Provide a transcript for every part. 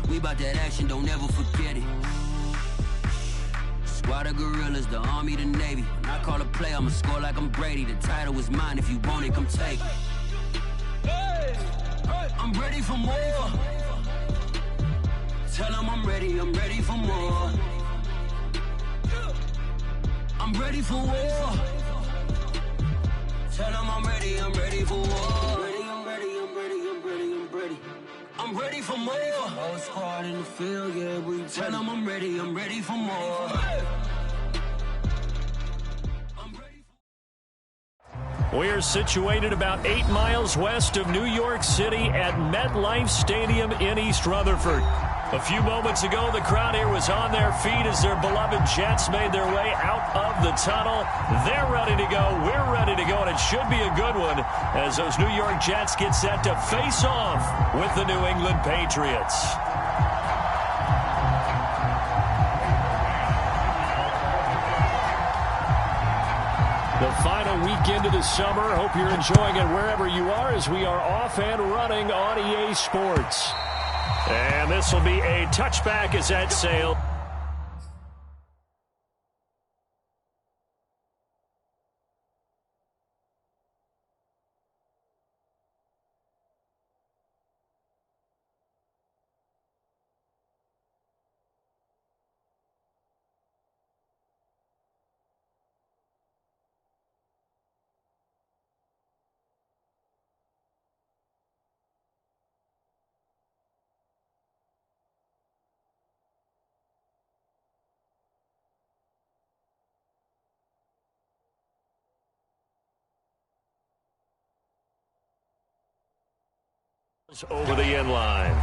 We bout that action, don't ever forget it. Squad of gorillas, the army, the navy. When I call a play, I'ma score like I'm Brady. The title is mine, if you want it, come take it. I'm ready for more. Tell them I'm ready for more. I'm ready for war. Tell them I'm ready for war. I'm ready for more. Whole squad in the field, yeah, we tell them I'm ready for more. We're situated about 8 miles west of New York City at MetLife Stadium in East Rutherford. A few moments ago, the crowd here was on their feet as their beloved Jets made their way out of the tunnel. They're ready to go. We're ready to go, and it should be a good one as those New York Jets get set to face off with the New England Patriots. The final weekend of the summer. Hope you're enjoying it wherever you are as we are off and running on EA Sports. And this will be a touchback as that sail. Over the end line.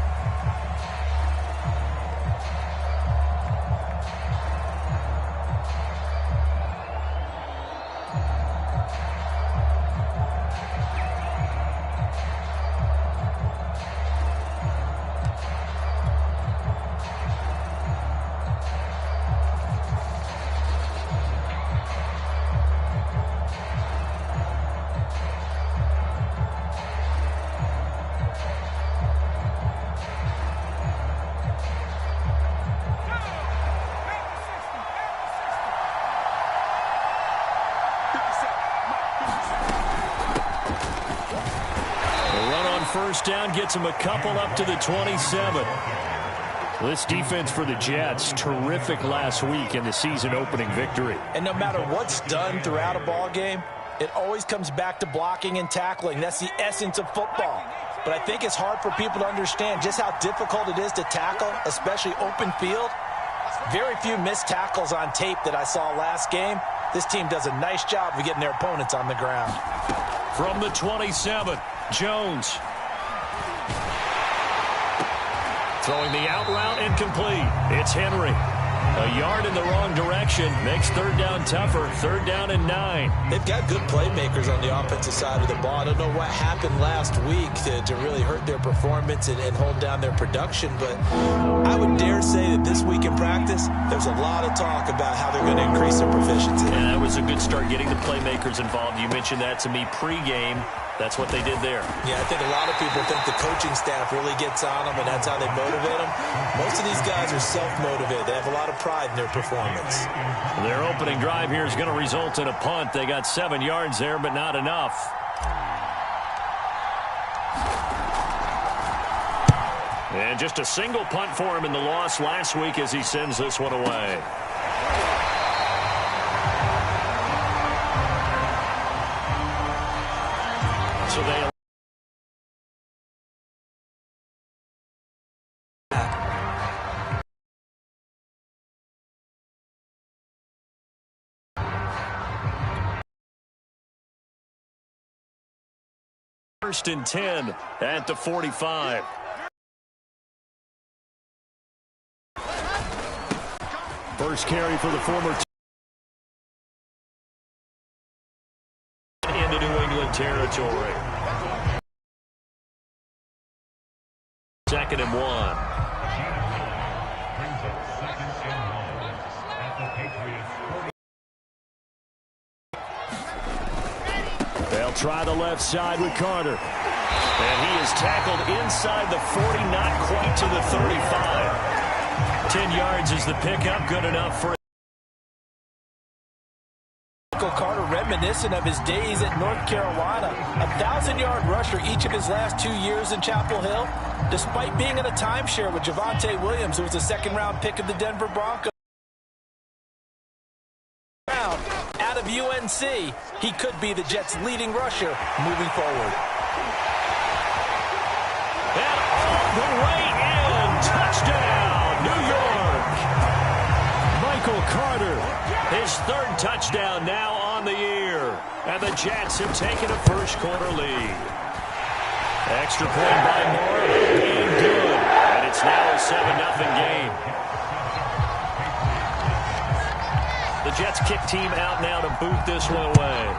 First down gets him a couple up to the 27. This defense for the Jets, terrific last week in the season-opening victory. And no matter what's done throughout a ball game, it always comes back to blocking and tackling. That's the essence of football. But I think it's hard for people to understand just how difficult it is to tackle, especially open field. Very few missed tackles on tape that I saw last game. This team does a nice job of getting their opponents on the ground. From the 27, Jones. Throwing the out route incomplete. It's Henry. A yard in the wrong direction makes third down tougher. Third down and 9. They've got good playmakers on the offensive side of the ball. I don't know what happened last week to really hurt their performance and hold down their production, but I would dare say that this week in practice, there's a lot of talk about how they're going to increase their proficiency. Yeah, that was a good start getting the playmakers involved. You mentioned that to me pregame. That's what they did there. Yeah, I think a lot of people think the coaching staff really gets on them, and that's how they motivate them. Most of these guys are self-motivated. They have a lot of pride in their performance. Their opening drive here is going to result in a punt. They got 7 yards there, but not enough. And just a single punt for him in the loss last week as he sends this one away. So they first and 10 at the 45. First carry for the former into New England territory. Second and 1. They'll try the left side with Carter. And he is tackled inside the 40, not quite to the 35. 10 yards is the pickup, good enough for Carter, reminiscent of his days at North Carolina. A 1,000-yard rusher each of his last 2 years in Chapel Hill, despite being in a timeshare with Javonte Williams, who was a second-round pick of the Denver Broncos. Out of UNC, he could be the Jets' leading rusher moving forward. And all the way in, touchdown, New York. Michael Carter, his third touchdown now on the year. And the Jets have taken a first-quarter lead. Extra point by Moore, being good. And it's now a 7-0 game. The Jets kick team out now to boot this one away.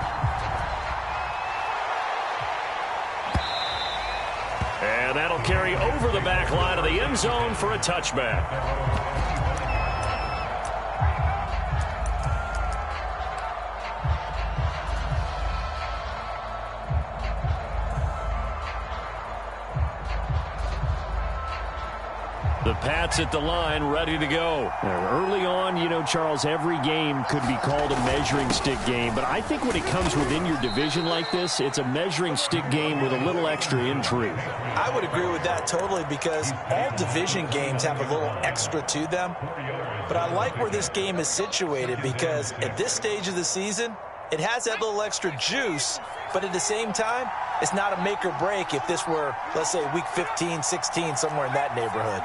And that'll carry over the back line of the end zone for a touchback. The Pats at the line, ready to go. Early on, you know, Charles, every game could be called a measuring stick game. But I think when it comes within your division like this, it's a measuring stick game with a little extra intrigue. I would agree with that totally, because all division games have a little extra to them. But I like where this game is situated, because at this stage of the season, it has that little extra juice. But at the same time, it's not a make or break if this were, let's say, week 15, 16, somewhere in that neighborhood.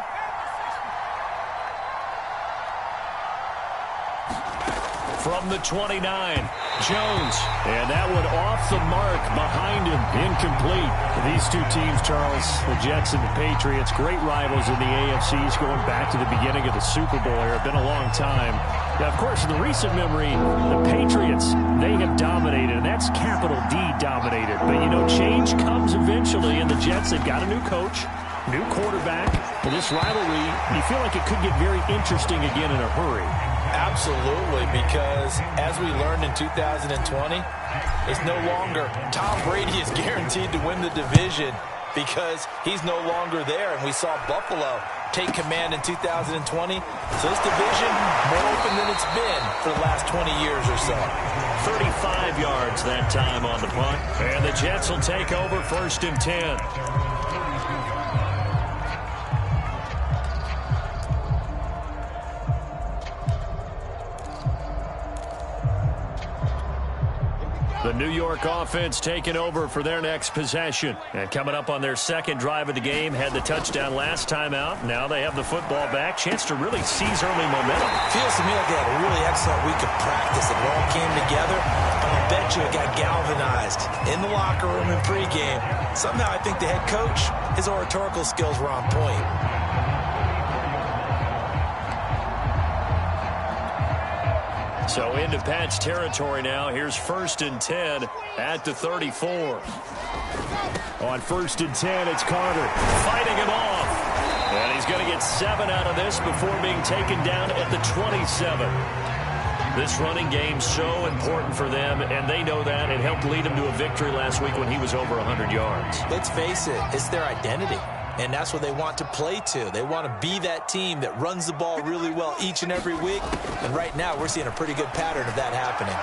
From the 29, Jones. And that one off the mark behind him, incomplete. These two teams, Charles, the Jets and the Patriots, great rivals in the AFCs going back to the beginning of the Super Bowl era. Been a long time. Now, of course, in the recent memory, the Patriots, they have dominated, and that's capital D dominated. But, you know, change comes eventually, and the Jets, they've got a new coach, new quarterback. And this rivalry, you feel like it could get very interesting again in a hurry. Absolutely, because as we learned in 2020, it's no longer Tom Brady is guaranteed to win the division because he's no longer there. And we saw Buffalo take command in 2020. So this division more open than it's been for the last 20 years or so. 35 yards that time on the punt. And the Jets will take over 1st and 10. The New York offense taking over for their next possession. And coming up on their second drive of the game, had the touchdown last time out. Now they have the football back. Chance to really seize early momentum. Feels to me like they had a really excellent week of practice. It all came together. But I bet you it got galvanized in the locker room in pregame. Somehow I think the head coach, his oratorical skills were on point. So into Pats territory now. Here's 1st and 10 at the 34. On 1st and 10, it's Carter. Fighting him off. And he's going to get 7 out of this before being taken down at the 27. This running game's so important for them, and they know that. It helped lead them to a victory last week when he was over 100 yards. Let's face it, it's their identity. And that's what they want to play to. They want to be that team that runs the ball really well each and every week. And right now, we're seeing a pretty good pattern of that happening.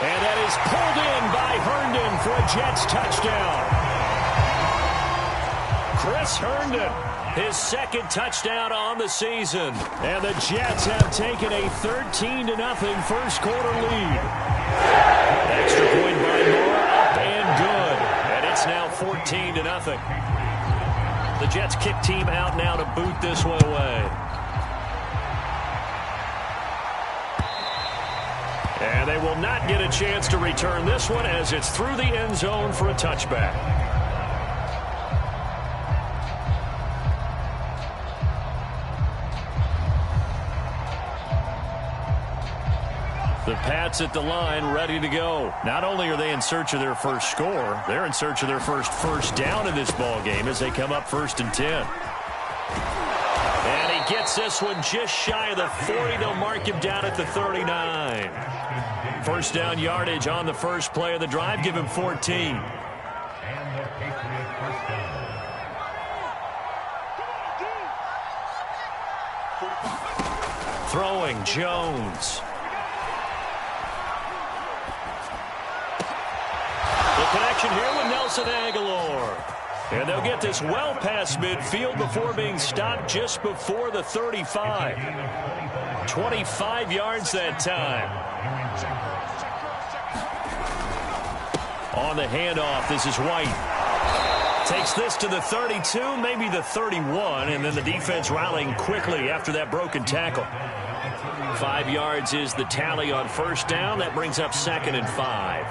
And that is pulled in by Herndon for a Jets touchdown. Chris Herndon, his second touchdown on the season. And the Jets have taken a 13-0 first-quarter lead. Extra point by Moore, up and good. And it's now 14-0. The Jets kick team out now to boot this one away. And they will not get a chance to return this one as it's through the end zone for a touchback. The Pats at the line, ready to go. Not only are they in search of their first score, they're in search of their first down in this ball game as they come up 1st and 10. And he gets this one just shy of the 40. They'll mark him down at the 39. First down yardage on the first play of the drive. Give him 14. Throwing Jones. The connection here with Nelson Aguilar. And they'll get this well past midfield before being stopped just before the 35. 25 yards that time. On the handoff, this is White. Takes this to the 32, maybe the 31, and then the defense rallying quickly after that broken tackle. 5 yards is the tally on first down. That brings up 2nd and 5.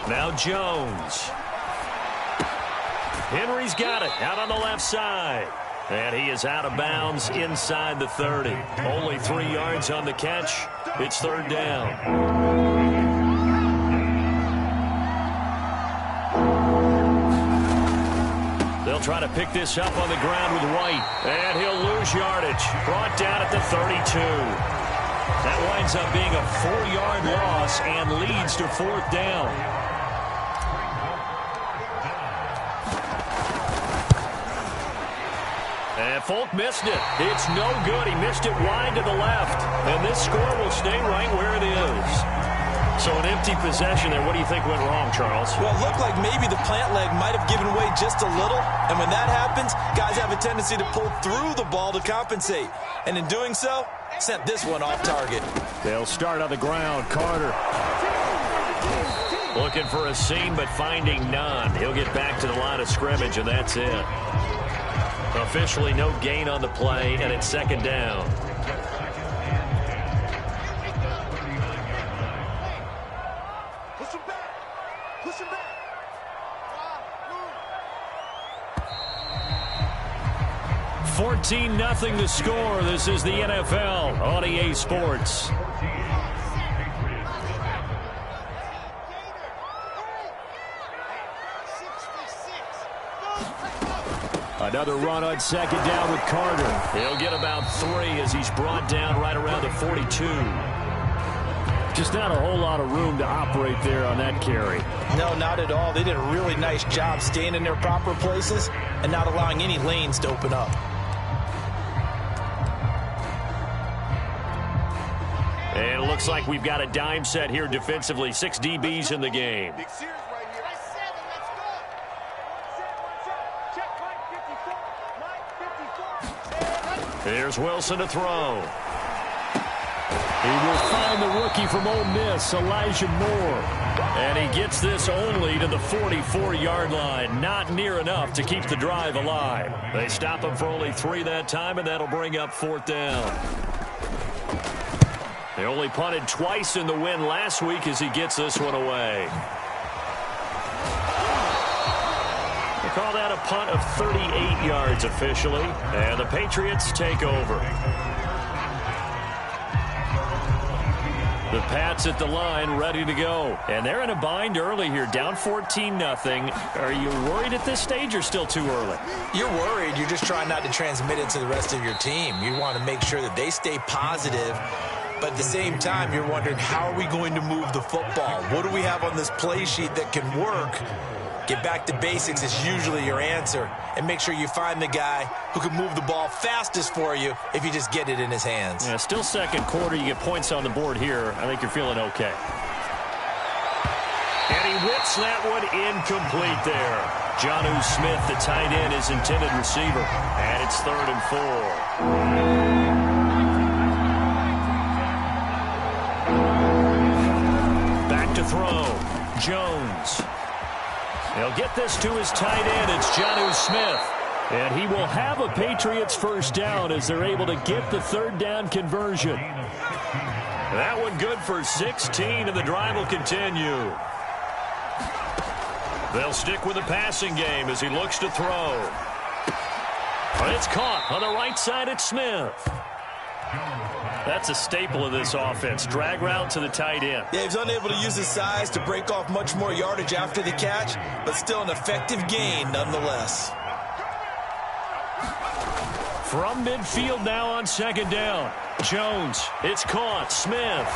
Now Jones. Henry's got it out on the left side. And he is out of bounds inside the 30. Only 3 yards on the catch. It's 3rd down. They'll try to pick this up on the ground with White. And he'll lose yardage. Brought down at the 32. That winds up being a 4-yard loss and leads to 4th down. And Folk missed it. It's no good. He missed it wide to the left. And this score will stay right where it is. So an empty possession there. What do you think went wrong, Charles? Well, it looked like maybe the plant leg might have given way just a little. And when that happens, guys have a tendency to pull through the ball to compensate. And in doing so, sent this one off target. They'll start on the ground. Carter. Looking for a seam, but finding none. He'll get back to the line of scrimmage, and that's it. Officially no gain on the play, and it's 2nd down. Push him back. Push him back. 14-0 the score. This is the NFL on EA Sports. Another run on 2nd down with Carter. He'll get about 3 as he's brought down right around the 42. Just not a whole lot of room to operate there on that carry. No, not at all. They did a really nice job staying in their proper places and not allowing any lanes to open up. And it looks like we've got a dime set here defensively. 6 DBs in the game. Big series right here. Let's go. Check line 54. Line 54. Here's Wilson to throw. He will find the rookie from Ole Miss, Elijah Moore. And he gets this only to the 44-yard line. Not near enough to keep the drive alive. They stop him for only 3 that time, and that'll bring up 4th down. They only punted twice in the win last week as he gets this one away. They call that a punt of 38 yards officially, and the Patriots take over. The Pats at the line ready to go. And they're in a bind early here, down 14-0. Are you worried at this stage or still too early? You're worried. You're just trying not to transmit it to the rest of your team. You want to make sure that they stay positive. But at the same time, you're wondering, how are we going to move the football? What do we have on this play sheet that can work? Get back to basics is usually your answer. And make sure you find the guy who can move the ball fastest for you if you just get it in his hands. Yeah, still 2nd quarter. You get points on the board here. I think you're feeling okay. And he whips that one incomplete there. Jonnu Smith, the tight end, is intended receiver. And it's 3rd and 4. To throw. Jones. He'll get this to his tight end. It's Jonnu Smith. And he will have a Patriots first down as they're able to get the 3rd down conversion. That one good for 16, and the drive will continue. They'll stick with the passing game as he looks to throw. But it's caught on the right side. It's Smith. That's a staple of this offense. Drag route to the tight end. Yeah, he's unable to use his size to break off much more yardage after the catch, but still an effective gain nonetheless. From midfield now on 2nd down. Jones, it's caught. Smith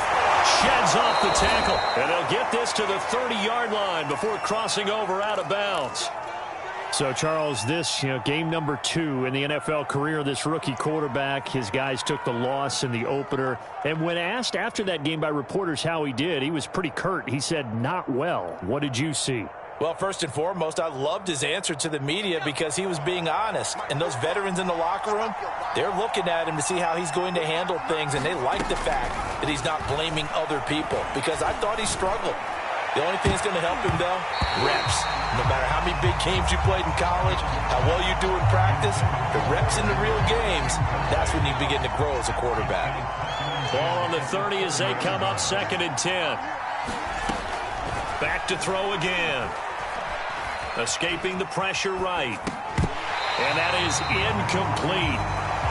sheds off the tackle. And they'll get this to the 30-yard line before crossing over out of bounds. So, Charles, this, game number 2 in the NFL career of this rookie quarterback. His guys took the loss in the opener. And when asked after that game by reporters how he did, he was pretty curt. He said, not well. What did you see? Well, first and foremost, I loved his answer to the media because he was being honest. And those veterans in the locker room, they're looking at him to see how he's going to handle things. And they like the fact that he's not blaming other people because I thought he struggled. The only thing that's going to help him, though, reps. No matter how many big games you played in college, how well you do in practice, the reps in the real games, that's when you begin to grow as a quarterback. Ball on the 30 as they come up 2nd and 10. Back to throw again. Escaping the pressure right. And that is incomplete.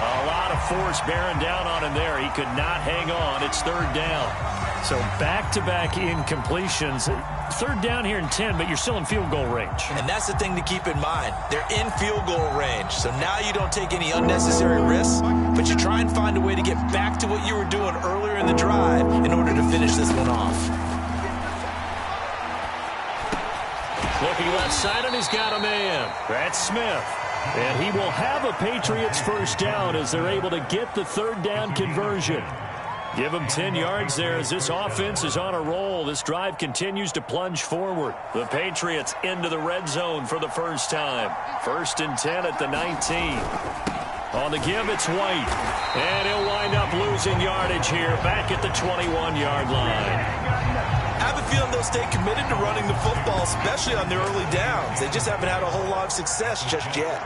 A lot of force bearing down on him there. He could not hang on. It's 3rd down. So back-to-back incompletions. 3rd down here in 10, but you're still in field goal range. And that's the thing to keep in mind. They're in field goal range. So now you don't take any unnecessary risks, but you try and find a way to get back to what you were doing earlier in the drive in order to finish this one off. Looking left side, and he's got a man. That's Smith. And he will have a Patriots 1st down as they're able to get the 3rd down conversion. Give him 10 yards there as this offense is on a roll. This drive continues to plunge forward. The Patriots into the red zone for the first time. 1st and 10 at the 19. On the give, it's White. And he'll wind up losing yardage here back at the 21-yard line. I have a feeling they'll stay committed to running the football, especially on their early downs. They just haven't had a whole lot of success just yet.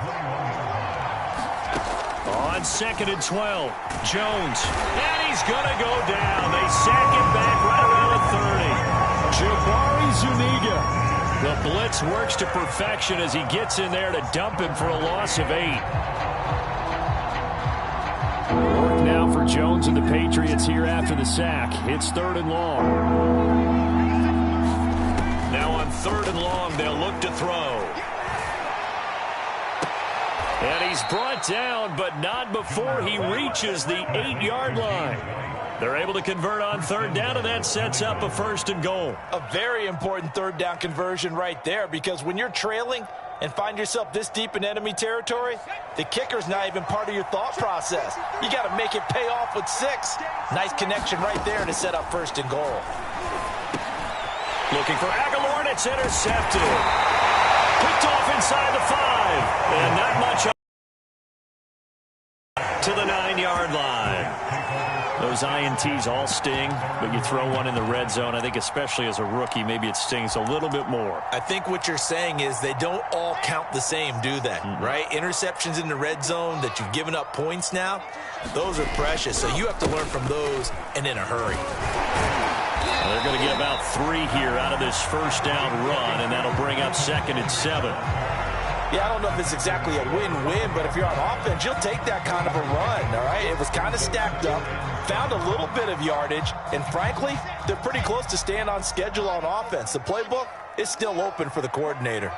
On 2nd and 12, Jones. And he's going to go down. They sack him back right around the 30. Jabari Zuniga. The blitz works to perfection as he gets in there to dump him for a loss of 8. Work now for Jones and the Patriots here after the sack. It's 3rd and long. Now on 3rd and long, they'll look to throw. And he's brought down, but not before he reaches the 8-yard line. They're able to convert on 3rd down, and that sets up a 1st and goal. A very important 3rd down conversion right there, because when you're trailing and find yourself this deep in enemy territory, the kicker's not even part of your thought process. You got to make it pay off with 6. Nice connection right there to set up 1st and goal. Looking for Aguilar, and it's intercepted. Picked off inside the 5. And not much to the 9-yard line. Those INTs all sting, but you throw one in the red zone. I think especially as a rookie, maybe it stings a little bit more. I think what you're saying is they don't all count the same, do they? Right? Interceptions in the red zone that you've given up points now, those are precious. So you have to learn from those and in a hurry. They're going to get about 3 here out of this 1st down run, and that'll bring up 2nd and 7. Yeah, I don't know if it's exactly a win-win, but if you're on offense, you'll take that kind of a run, all right? It was kind of stacked up, found a little bit of yardage, and frankly, they're pretty close to staying on schedule on offense. The playbook is still open for the coordinator.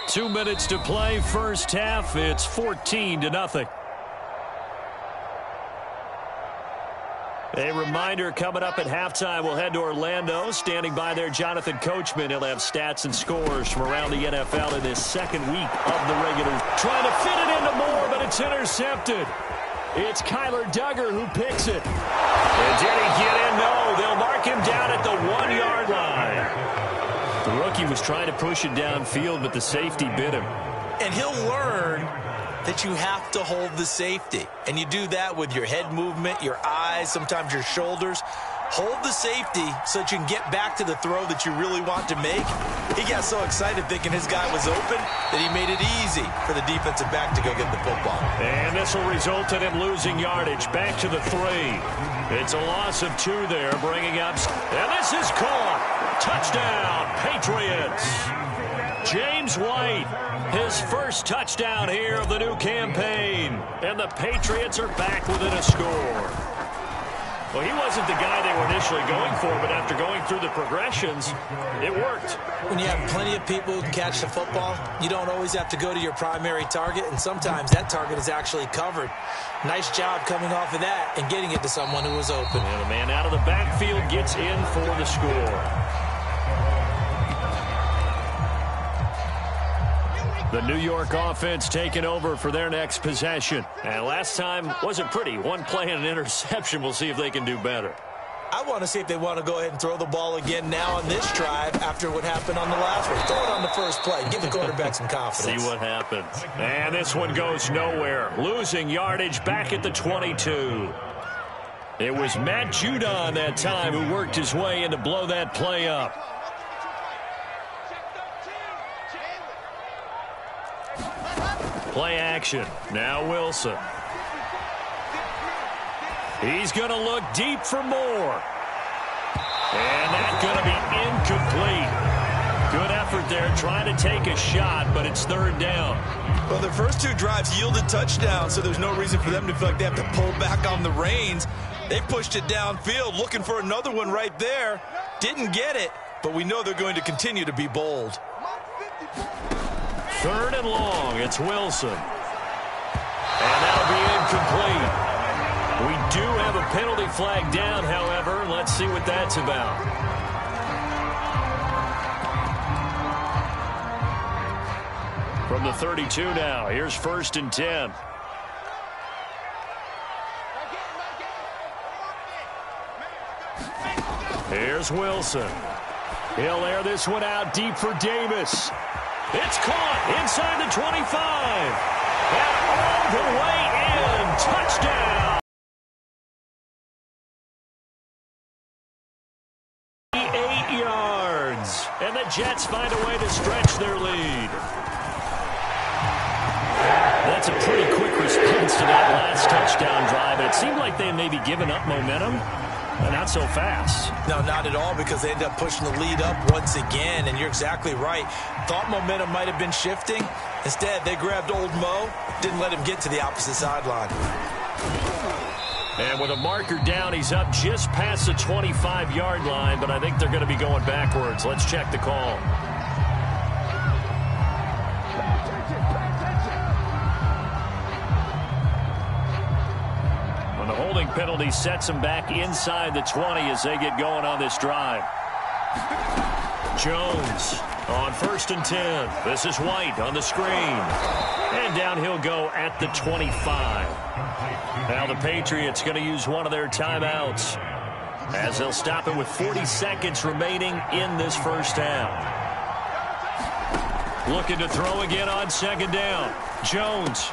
2 minutes to play, 1st half. It's 14-0. A reminder, coming up at halftime, we'll head to Orlando. Standing by there, Jonathan Coachman. He'll have stats and scores from around the NFL in this 2nd week of the regular. Trying to fit it into Moore, but it's intercepted. It's Kyler Duggar who picks it. And did he get in? No, they'll mark him down at the 1-yard line. The rookie was trying to push it downfield, but the safety bit him. And he'll learn that you have to hold the safety. And you do that with your head movement, your eyes, sometimes your shoulders. Hold the safety so that you can get back to the throw that you really want to make. He got so excited thinking his guy was open that he made it easy for the defensive back to go get the football. And this will result in him losing yardage back to the 3. It's a loss of 2 there, bringing up. And this is caught. Touchdown, Patriots. James White, his 1st touchdown here of the new campaign. And the Patriots are back within a score. Well, he wasn't the guy they were initially going for, but after going through the progressions, it worked. When you have plenty of people who can catch the football, you don't always have to go to your primary target, and sometimes that target is actually covered. Nice job coming off of that and getting it to someone who was open. And the man out of the backfield gets in for the score. The New York offense taking over for their next possession. And last time wasn't pretty. One play and an interception. We'll see if they can do better. I want to see if they want to go ahead and throw the ball again now on this drive after what happened on the last one. Throw it on the first play. Give the quarterback some confidence. See what happens. And this one goes nowhere. Losing yardage back at the 22. It was Matt Judon that time who worked his way in to blow that play up. Play action. Now Wilson. He's going to look deep for more. And that's going to be incomplete. Good effort there trying to take a shot, but it's third down. Well, their first two drives yielded touchdowns, so there's no reason for them to feel like they have to pull back on the reins. They pushed it downfield, looking for another one right there. Didn't get it, but we know they're going to continue to be bold. Third and long, it's Wilson. And that'll be incomplete. We do have a penalty flag down, however. Let's see what that's about. From the 32 now, here's 1st and 10. Here's Wilson. He'll air this one out deep for Davis. It's caught inside the 25. And all the way in. Touchdown. 8 yards. And the Jets find a way to stretch their lead. That's a pretty quick response to that last touchdown drive. It seemed like they may be giving up momentum. But not so fast. No, not at all, because they end up pushing the lead up once again, and you're exactly right. Thought momentum might have been shifting. Instead, they grabbed old Mo, didn't let him get to the opposite sideline. And with a marker down, he's up just past the 25-yard line, but I think they're going to be going backwards. Let's check the call. The holding penalty sets them back inside the 20 as they get going on this drive. Jones on 1st and 10. This is White on the screen. And down he'll go at the 25. Now the Patriots going to use one of their timeouts as they'll stop it with 40 seconds remaining in this first half. Looking to throw again on 2nd down. Jones.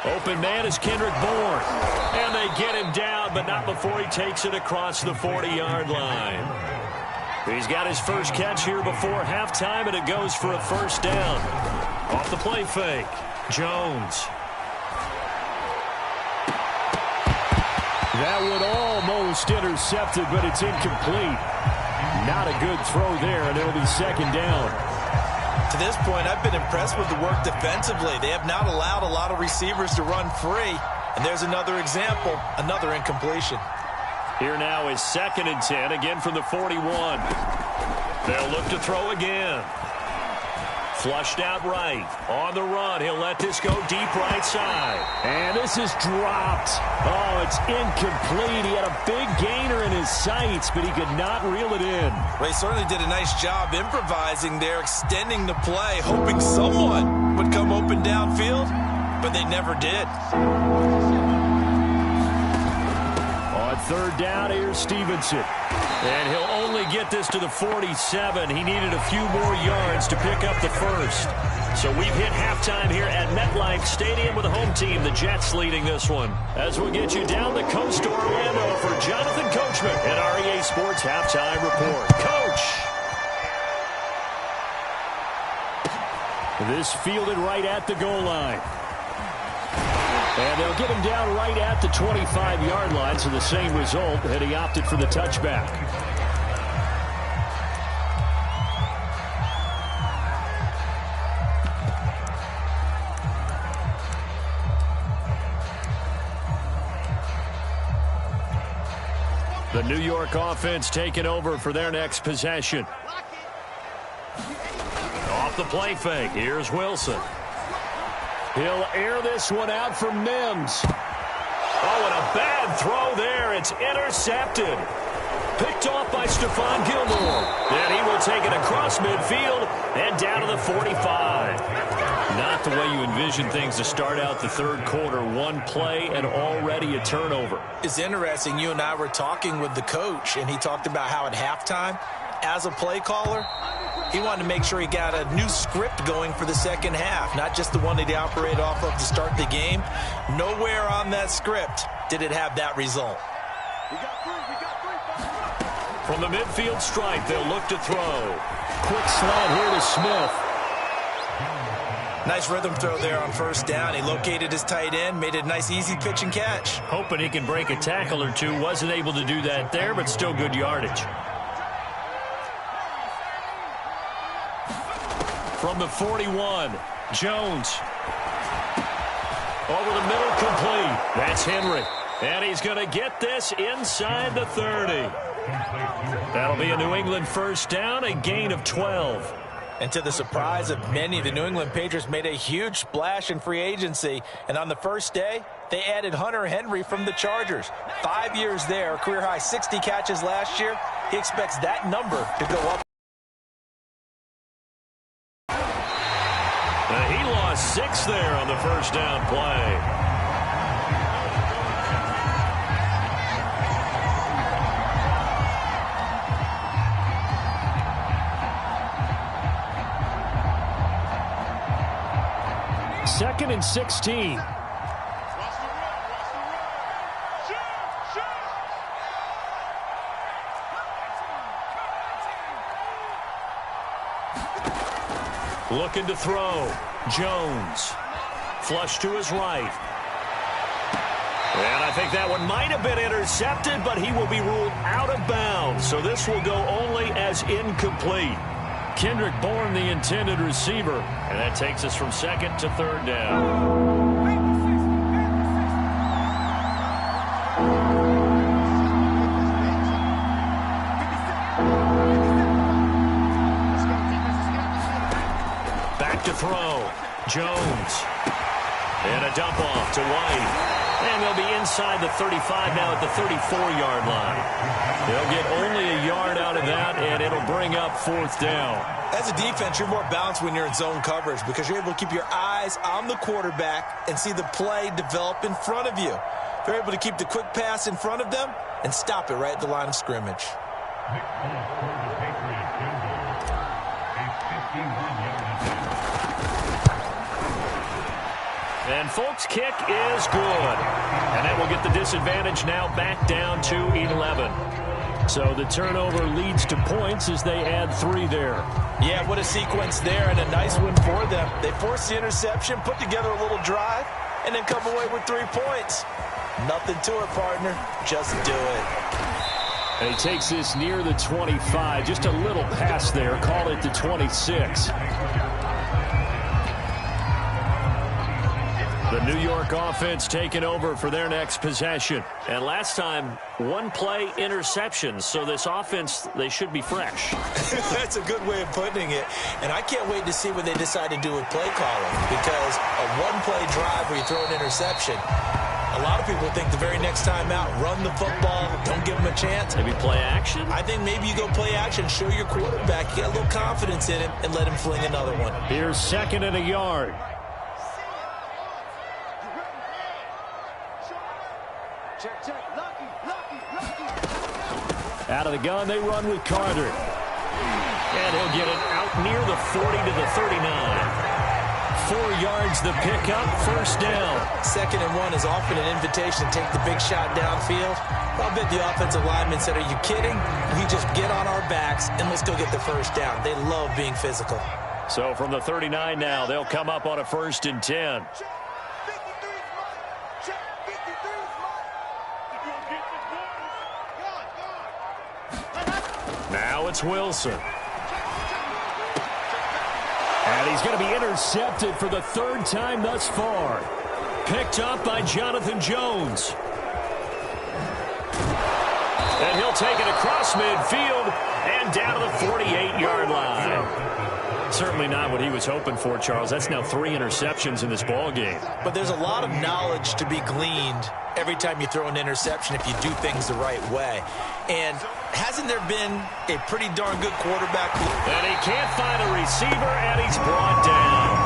Open man is Kendrick Bourne. And they get him down, but not before he takes it across the 40-yard line. He's got his first catch here before halftime, and it goes for a 1st down. Off the play fake. Jones. That one almost intercepted, but it's incomplete. Not a good throw there, and it'll be 2nd down. To this point, I've been impressed with the work defensively. They have not allowed a lot of receivers to run free. And there's another example, another incompletion. Here now is 2nd and 10, again from the 41. They'll look to throw again. Flushed out right. On the run, he'll let this go deep right side. And this is dropped. Oh, it's incomplete. He had a big gainer in his sights, but he could not reel it in. Well, he certainly did a nice job improvising there, extending the play, hoping someone would come open downfield, but they never did. On 3rd down, here's Stevenson. And he'll only get this to the 47. He needed a few more yards to pick up the first. So we've hit halftime here at MetLife Stadium with the home team, the Jets, leading this one. As we'll get you down the coast to Orlando for Jonathan Coachman at REA Sports Halftime Report. Coach! This fielded right at the goal line. And they'll get him down right at the 25-yard line, so the same result, and he opted for the touchback. The New York offense taking over for their next possession. Off the play fake, here's Wilson. He'll air this one out for Mims. Oh, and a bad throw there. It's intercepted. Picked off by Stephon Gilmore. And he will take it across midfield and down to the 45. the way you envision things to start out the third quarter. One play and already a turnover. It's interesting. You and I were talking with the coach, and he talked about how at halftime, as a play caller, he wanted to make sure he got a new script going for the second half, not just the one that he operated off of to start the game. Nowhere on that script did it have that result. From the midfield stripe, they'll look to throw. Quick slant here to Smith. Nice rhythm throw there on first down. He located his tight end, made it a nice, easy pitch and catch. Hoping he can break a tackle or two. Wasn't able to do that there, but still good yardage. From the 41, Jones. Over the middle, complete. That's Henry. And he's going to get this inside the 30. That'll be a New England first down, a gain of 12. And to the surprise of many, the New England Patriots made a huge splash in free agency. And on the first day, they added Hunter Henry from the Chargers. 5 years there, career high 60 catches last year. He expects that number to go up. He lost 6 there on the first down play. Second and 16. Looking to throw. Jones. Flush to his right. And I think that one might have been intercepted, but he will be ruled out of bounds. So this will go only as incomplete. Kendrick Bourne, the intended receiver. And that takes us from second to third down. Back to throw. Jones. And a dump off to White. And they'll be inside the 35 now at the 34-yard line. They'll get only a yard out of that, and it'll bring up fourth down. As a defense, you're more balanced when you're in zone coverage because you're able to keep your eyes on the quarterback and see the play develop in front of you. They're able to keep the quick pass in front of them and stop it right at the line of scrimmage. And folks, kick is good. And that will get the disadvantage now back down to 11. So the turnover leads to points as they add 3 there. Yeah, what a sequence there and a nice one for them. They forced the interception, put together a little drive, and then come away with 3 points. Nothing to it, partner. Just do it. And he takes this near the 25. Just a little pass there. Call it the 26. The New York offense taking over for their next possession. And last time, 1-play interceptions. So this offense, they should be fresh. That's a good way of putting it. And I can't wait to see what they decide to do with play calling. Because a 1-play drive where you throw an interception, a lot of people think the very next time out, run the football, don't give them a chance. Maybe play action? I think maybe you go play action, show your quarterback, get a little confidence in him, and let him fling another one. Here's second and a yard. Out of the gun, they run with Carter. And he'll get it out near the 40 to the 39. 4 yards the pickup, first down. 2nd and 1 is often an invitation to take the big shot downfield. I'll bet the offensive lineman said, are you kidding? We just get on our backs and let's go get the first down. They love being physical. So from the 39 now, they'll come up on a 1st and 10. Now it's Wilson. And he's going to be intercepted for the 3rd time thus far. Picked up by Jonathan Jones. And he'll take it across midfield and down to the 48-yard line. Certainly not what he was hoping for, Charles. That's now 3 interceptions in this ball game. But there's a lot of knowledge to be gleaned every time you throw an interception if you do things the right way. And hasn't there been a pretty darn good quarterback? And he can't find a receiver, and he's brought down.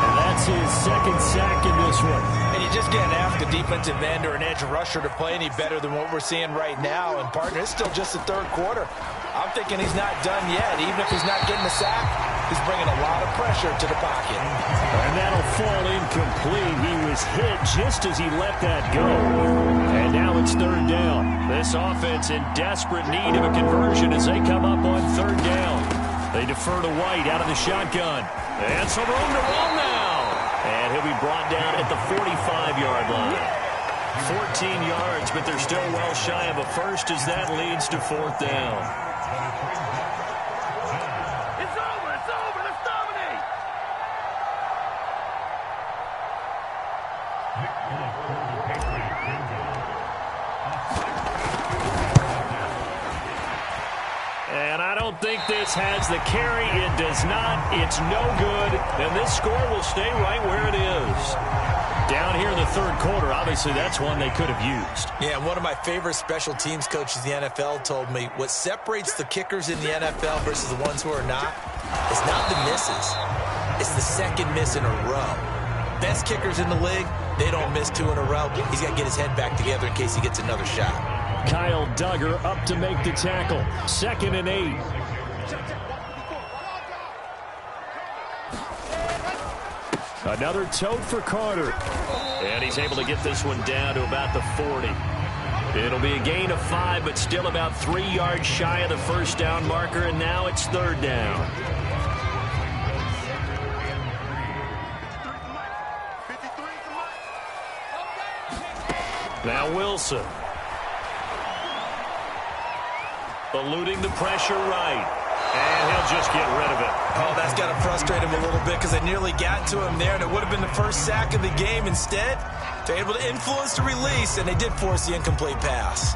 And that That's his second sack in this one. And you just can't ask a defensive end or an edge rusher to play any better than what we're seeing right now. And, partner, it's still just the third quarter. I'm thinking he's not done yet. Even if he's not getting a sack, he's bringing a lot of pressure to the pocket. And that'll fall incomplete. He was hit just as he let that go. And now it's third down. This offense in desperate need of a conversion as they come up on third down. They defer to White out of the shotgun. And some room to run now. And he'll be brought down at the 45-yard line. 14 yards, but they're still well shy of a first as that leads to fourth down. It's over. Let's dominate. And I don't think this has the carry. It does not. It's no good. And this score will stay right where it is. Down here in the third quarter, obviously that's one they could have used. Yeah, one of my favorite special teams coaches in the NFL told me what separates the kickers in the NFL versus the ones who are not is not the misses. It's the second miss in a row. Best kickers in the league, they don't miss two in a row. He's got to get his head back together in case he gets another shot. Kyle Duggar up to make the tackle. 2nd and 8. Another tote for Carter. And he's able to get this one down to about the 40. It'll be a gain of 5, but still about 3 yards shy of the first down marker, and now it's third down. Now Wilson. Eluding the pressure right. And he'll just get rid of it. Oh, that's got to frustrate him a little bit because they nearly got to him there, and it would have been the first sack of the game. Instead, they're able to influence the release, and they did force the incomplete pass.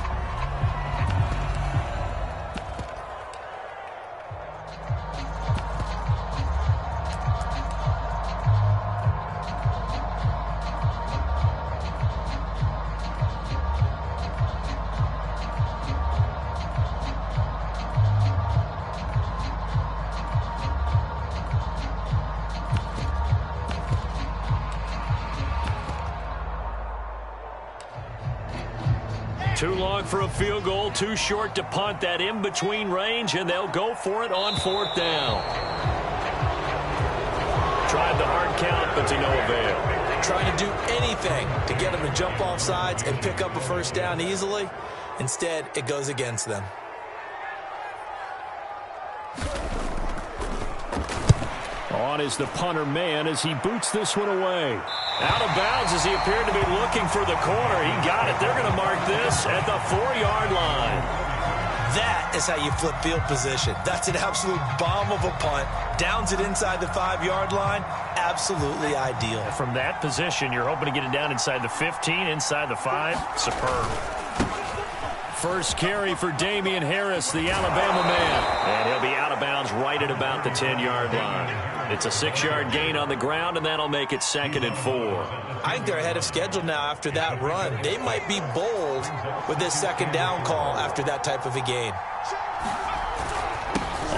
Too long for a field goal, too short to punt. That in-between range, and they'll go for it on fourth down. Tried the hard count, but to no avail. Trying to do anything to get them to jump off sides and pick up a first down easily. Instead, it goes against them. On is the punter man as he boots this one away. Out of bounds as he appeared to be looking for the corner. He got it. They're going to mark this at the 4-yard line. That is how you flip field position. That's an absolute bomb of a punt. Downs it inside the 5-yard line. Absolutely ideal. From that position, you're hoping to get it down inside the 15, inside the 5. Superb. First carry for Damian Harris, the Alabama man. And he'll be out of bounds right at about the 10-yard line. It's a 6-yard gain on the ground, and that'll make it 2nd and 4. I think they're ahead of schedule now after that run. They might be bold with this second down call after that type of a gain.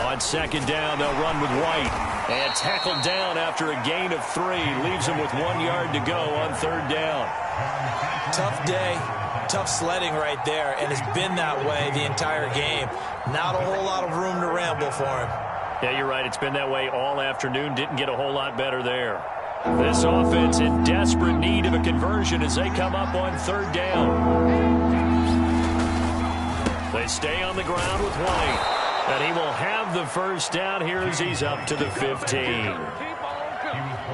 On second down, they'll run with White. And tackled down after a gain of 3. Leaves him with 1 yard to go on third down. Tough day. Tough sledding right there, and it's been that way the entire game. Not a whole lot of room to ramble for him. Yeah, you're right. It's been that way all afternoon. Didn't get a whole lot better there. This offense in desperate need of a conversion as they come up on third down. They stay on the ground with White. And he will have the first down here as he's up to the 15.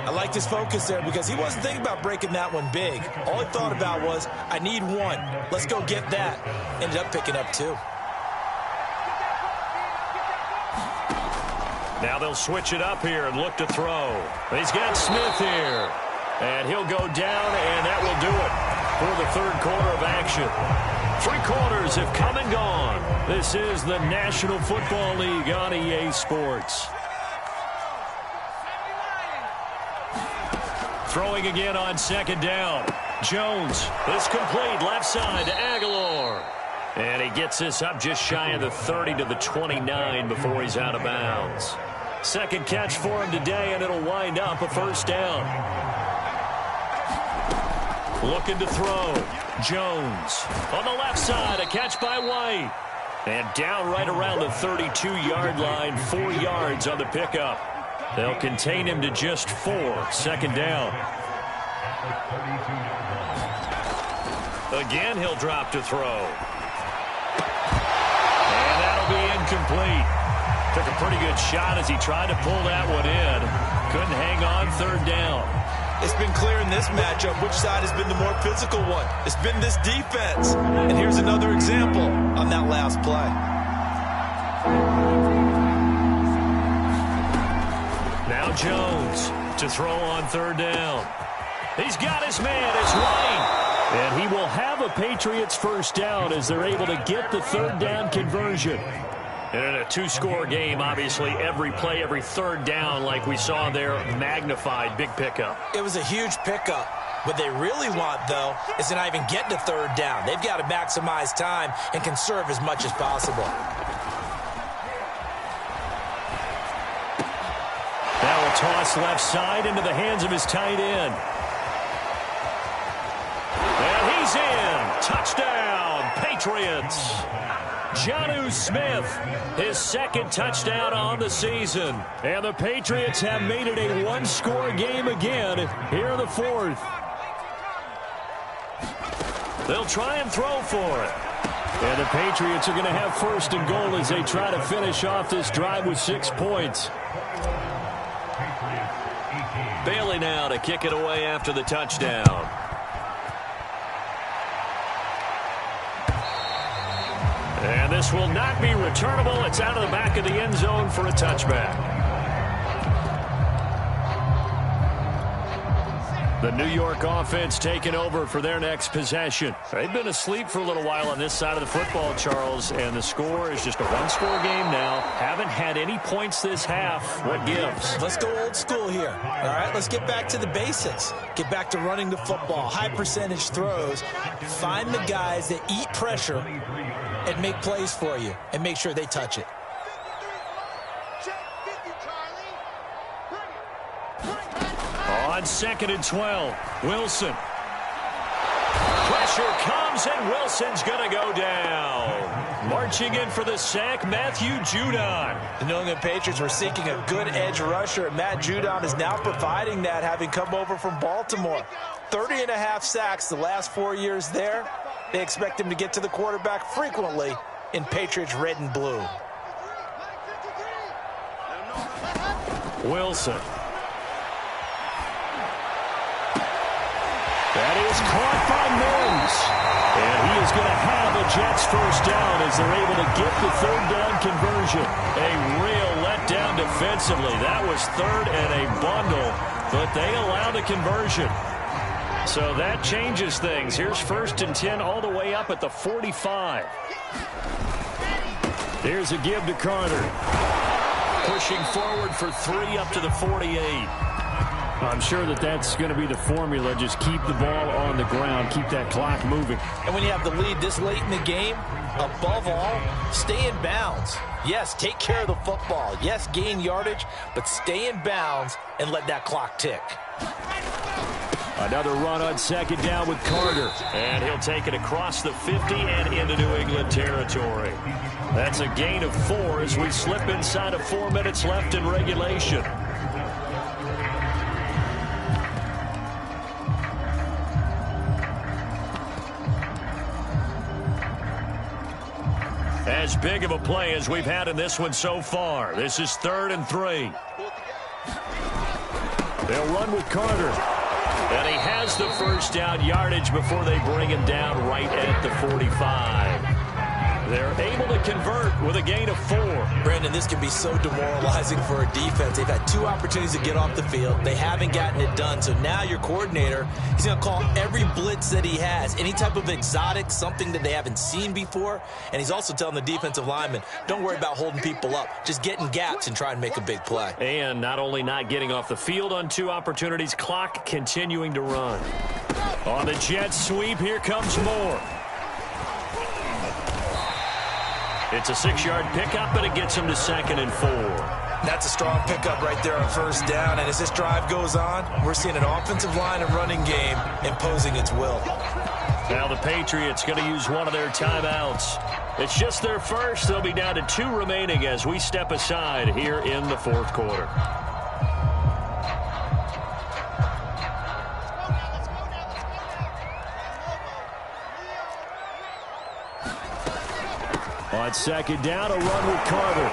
I liked his focus there because he wasn't thinking about breaking that one big. All he thought about was, I need one. Let's go get that. Ended up picking up 2. Now they'll switch it up here and look to throw. He's got Smith here. And he'll go down, and that will do it for the third quarter of action. 3 quarters have come and gone. This is the National Football League on EA Sports. Throwing again on second down. Jones is complete left side to Aguilar. And he gets this up just shy of the 30 to the 29 before he's out of bounds. Second catch for him today, and it'll wind up a first down. Looking to throw. Jones on the left side, a catch by White. And down right around the 32-yard line, 4 yards on the pickup. They'll contain him to just 4, second down. Again, he'll drop to throw. And that'll be incomplete. Took a pretty good shot as he tried to pull that one in. Couldn't hang on, third down. It's been clear in this matchup which side has been the more physical one. It's been this defense. And here's another example on that last play. Now Jones to throw on third down. He's got his man. It's White. And he will have a Patriots first down as they're able to get the third down conversion. And in a 2-score game, obviously, every play, every third down, like we saw there, magnified, big pickup. It was a huge pickup. What they really want, though, is to not even get to third down. They've got to maximize time and conserve as much as possible. Now a toss left side into the hands of his tight end. And he's in. Touchdown, Patriots. Jonnu Smith, his second touchdown on the season. And the Patriots have made it a 1-score game again here in the fourth. They'll try and throw for it. And the Patriots are going to have first and goal as they try to finish off this drive with 6 points. Bailey now to kick it away after the touchdown. And this will not be returnable. It's out of the back of the end zone for a touchback. The New York offense taking over for their next possession. They've been asleep for a little while on this side of the football, Charles, and the score is just a 1-score game now. Haven't had any points this half. What gives? Let's go old school here. All right, let's get back to the basics. Get back to running the football, high percentage throws. Find the guys that eat pressure and make plays for you and make sure they touch it. On 2nd and 12, Wilson. Pressure comes, and Wilson's going to go down. Marching in for the sack, Matthew Judon. The New England Patriots were seeking a good edge rusher, and Matt Judon is now providing that, having come over from Baltimore. 30.5 sacks the last 4 years there. They expect him to get to the quarterback frequently in Patriots red and blue. Wilson. That is caught by Mims. And he is going to have a Jets first down as they're able to get the third down conversion. A real letdown defensively. That was third and a bundle, but they allowed a conversion. So that changes things. Here's 1st and 10 all the way up at the 45. Here's a give to Carter. Pushing forward for 3 up to the 48. I'm sure that that's going to be the formula. Just keep the ball on the ground. Keep that clock moving. And when you have the lead this late in the game, above all, stay in bounds. Yes, take care of the football. Yes, gain yardage, but stay in bounds and let that clock tick. Another run on 2nd down with Carter. And he'll take it across the 50 and into New England territory. That's a gain of 4 as we slip inside of 4 minutes left in regulation. As big of a play as we've had in this one so far. This is 3rd and 3. They'll run with Carter. And he has the first down yardage before they bring him down right at the 45. They're able to convert with a gain of 4. Brandon, this can be so demoralizing for a defense. They've had 2 opportunities to get off the field. They haven't gotten it done. So now your coordinator, he's going to call every blitz that he has, any type of exotic, something that they haven't seen before. And he's also telling the defensive lineman, don't worry about holding people up. Just get in gaps and try and make a big play. And not only not getting off the field on 2 opportunities, clock continuing to run. On the jet sweep, here comes Moore. It's a 6-yard pickup, but it gets him to 2nd and 4. That's a strong pickup right there on first down. And as this drive goes on, we're seeing an offensive line and running game imposing its will. Now the Patriots going to use one of their timeouts. It's just their first. They'll be down to 2 remaining as we step aside here in the 4th quarter. On 2nd down, a run with Carter.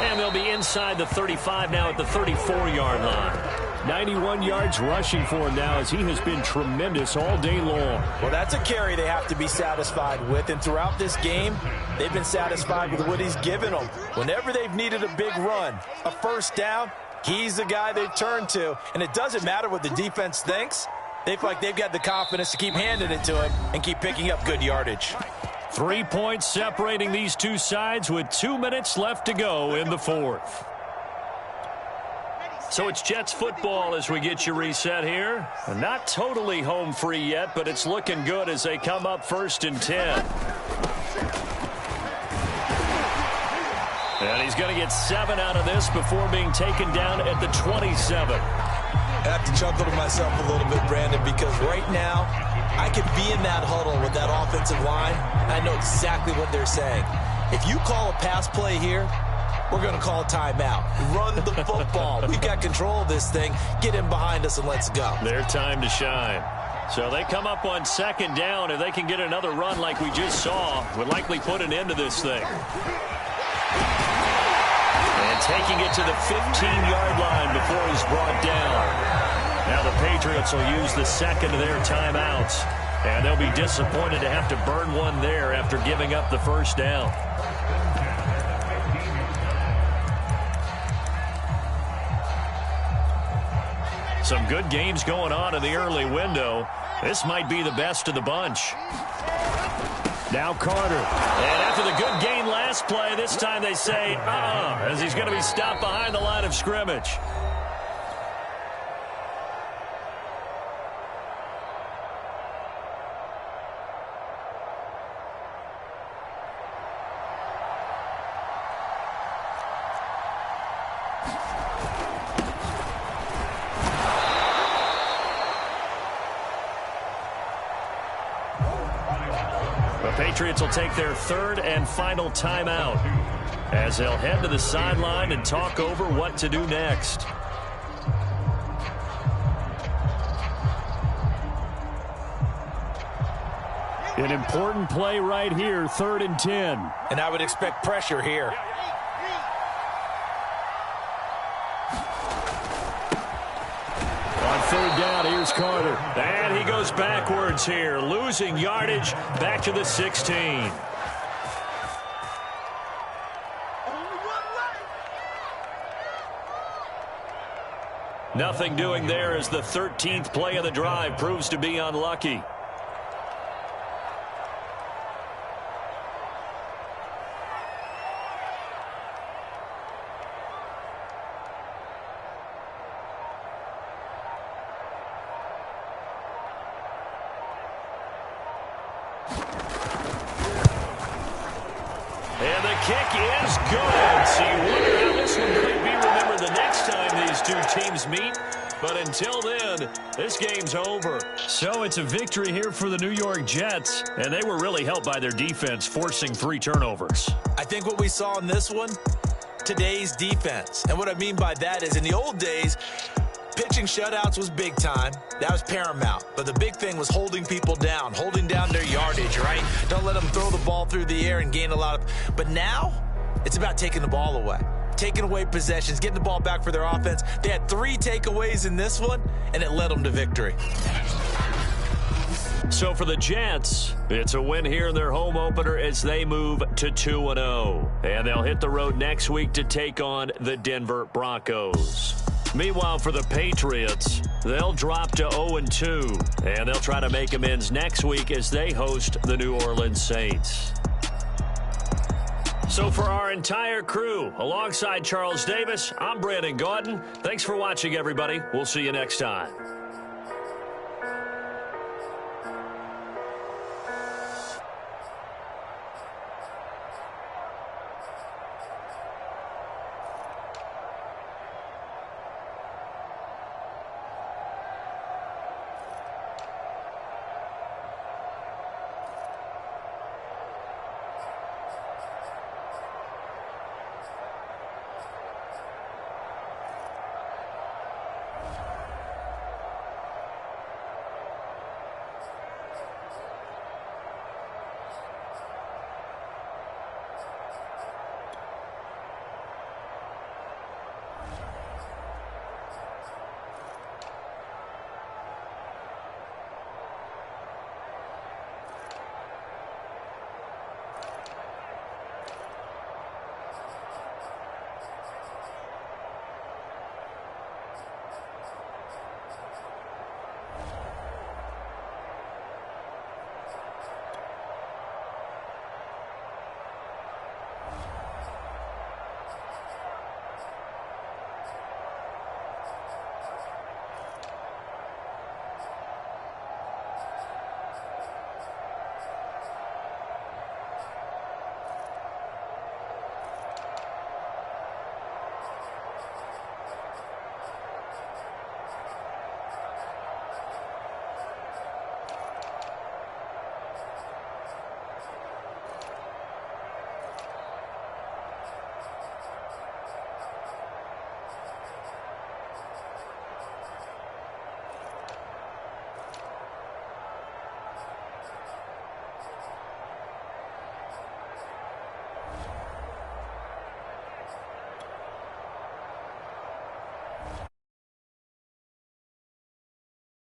And they'll be inside the 35 now at the 34-yard line. 91 yards rushing for him now as he has been tremendous all day long. Well, that's a carry they have to be satisfied with. And throughout this game, they've been satisfied with what he's given them. Whenever they've needed a big run, a first down, he's the guy they've turned to. And it doesn't matter what the defense thinks. They feel like they've got the confidence to keep handing it to him and keep picking up good yardage. 3 points separating these two sides with 2 minutes left to go in the 4th. So it's Jets football as we get you reset here. Not totally home free yet, but it's looking good as they come up 1st and 10. And he's going to get 7 out of this before being taken down at the 27. I have to chuckle to myself a little bit, Brandon, because right now I could be in that huddle with that offensive line. I know exactly what they're saying. If you call a pass play here, we're going to call a timeout. Run the football. We've got control of this thing. Get in behind us and let's go. Their time to shine. So they come up on 2nd down. If they can get another run like we just saw, would likely put an end to this thing. And taking it to the 15-yard line before he's brought down. Now the Patriots will use the 2nd of their timeouts. And they'll be disappointed to have to burn one there after giving up the first down. Some good games going on in the early window. This might be the best of the bunch. Now Carter. And after the good gain last play, this time they say, as he's going to be stopped behind the line of scrimmage. Patriots will take their 3rd and final timeout as they'll head to the sideline and talk over what to do next. An important play right here, 3rd and 10. And I would expect pressure here. On 3rd down, here's Carter. And he goes backwards here, losing yardage back to the 16. Nothing doing there as the 13th play of the drive proves to be unlucky. And the kick is good. So you wonder how this one might be remembered the next time these two teams meet. But until then, this game's over. So it's a victory here for the New York Jets. And they were really helped by their defense, forcing 3 turnovers. I think what we saw in this one, today's defense. And what I mean by that is in the old days, pitching shutouts was big time. That was paramount. But the big thing was holding people down, holding down their yardage, right? Don't let them throw the ball through the air and gain a lot of... But now, it's about taking the ball away. Taking away possessions, getting the ball back for their offense. They had 3 takeaways in this one, and it led them to victory. So for the Jets, it's a win here in their home opener as they move to 2-0. And they'll hit the road next week to take on the Denver Broncos. Meanwhile, for the Patriots, they'll drop to 0-2, and they'll try to make amends next week as they host the New Orleans Saints. So for our entire crew, alongside Charles Davis, I'm Brandon Gaudin. Thanks for watching, everybody. We'll see you next time.